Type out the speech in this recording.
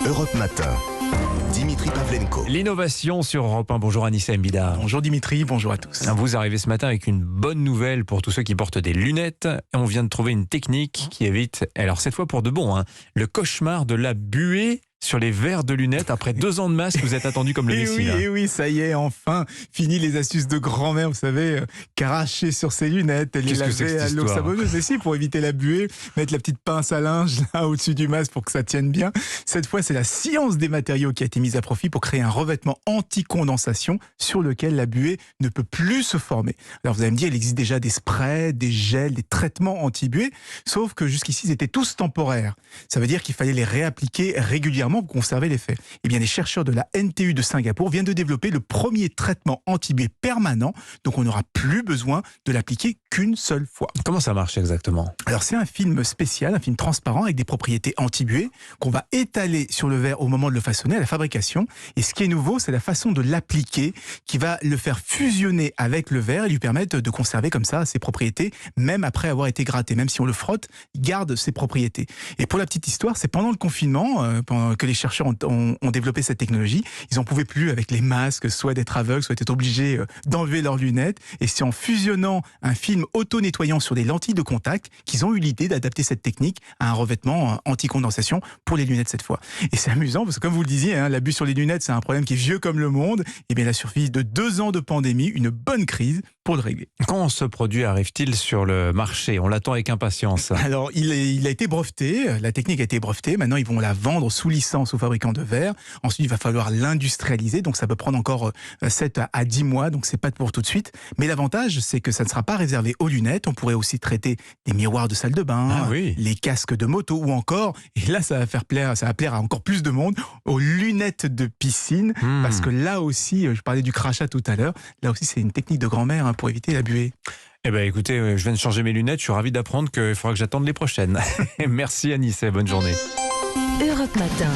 Europe Matin. Dimitri Pavlenko. L'innovation sur Europe 1. Bonjour Anissa Mbida. Bonjour Dimitri, bonjour à tous. Vous arrivez ce matin avec une bonne nouvelle pour tous ceux qui portent des lunettes. On vient de trouver une technique qui évite, alors cette fois pour de bon, le cauchemar de la buée sur les verres de lunettes. Après 2 ans de masque, vous êtes attendu comme le Messie. Et oui, ça y est, enfin, fini les astuces de grand-mère, vous savez, cracher sur ses lunettes, les laver à l'eau savonneuse. Mais si, pour éviter la buée, mettre la petite pince à linge là au-dessus du masque pour que ça tienne bien. Cette fois, c'est la science des matériaux qui a été mise à profit pour créer un revêtement anti-condensation sur lequel la buée ne peut plus se former. Alors vous allez me dire, il existe déjà des sprays, des gels, des traitements anti-buée, sauf que jusqu'ici, ils étaient tous temporaires. Ça veut dire qu'il fallait les réappliquer régulièrement pour conserver l'effet. Eh bien, les chercheurs de la NTU de Singapour viennent de développer le premier traitement anti-buée permanent, donc on n'aura plus besoin de l'appliquer qu'une seule fois. Comment ça marche exactement ? Alors c'est un film spécial, un film transparent avec des propriétés anti-buée qu'on va étaler sur le verre au moment de le façonner à la fabrication. Et ce qui est nouveau, c'est la façon de l'appliquer qui va le faire fusionner avec le verre et lui permettre de conserver comme ça ses propriétés, même après avoir été gratté. Même si on le frotte, il garde ses propriétés. Et pour la petite histoire, c'est pendant le confinement que les chercheurs ont développé cette technologie. Ils n'en pouvaient plus avec les masques, soit d'être aveugles, soit d'être obligés d'enlever leurs lunettes. Et c'est en fusionnant un film auto-nettoyant sur des lentilles de contact qu'ils ont eu l'idée d'adapter cette technique à un revêtement anti-condensation pour les lunettes cette fois. Et c'est amusant parce que comme vous le disiez, l'abus sur les lunettes, c'est un problème qui est vieux comme le monde. Et bien il a suffi de 2 ans de pandémie, une bonne crise pour le régler. Quand ce produit arrive-t-il sur le marché ? On l'attend avec impatience. Alors, il a été breveté, la technique a été brevetée, maintenant ils vont la vendre sous licence aux fabricants de verre. Ensuite, il va falloir l'industrialiser, donc ça peut prendre encore 7 à 10 mois, donc c'est pas pour tout de suite. Mais l'avantage, c'est que ça ne sera pas réservé aux lunettes, on pourrait aussi traiter des miroirs de salle de bain, les casques de moto ou encore, et là ça va plaire à encore plus de monde, aux lunettes de piscine, parce que là aussi, je parlais du crachat tout à l'heure, là aussi c'est une technique de grand-mère pour éviter la buée. Eh bien écoutez, je viens de changer mes lunettes, je suis ravi d'apprendre qu'il faudra que j'attende les prochaines. Merci Anissa, bonne journée. Europe Matin.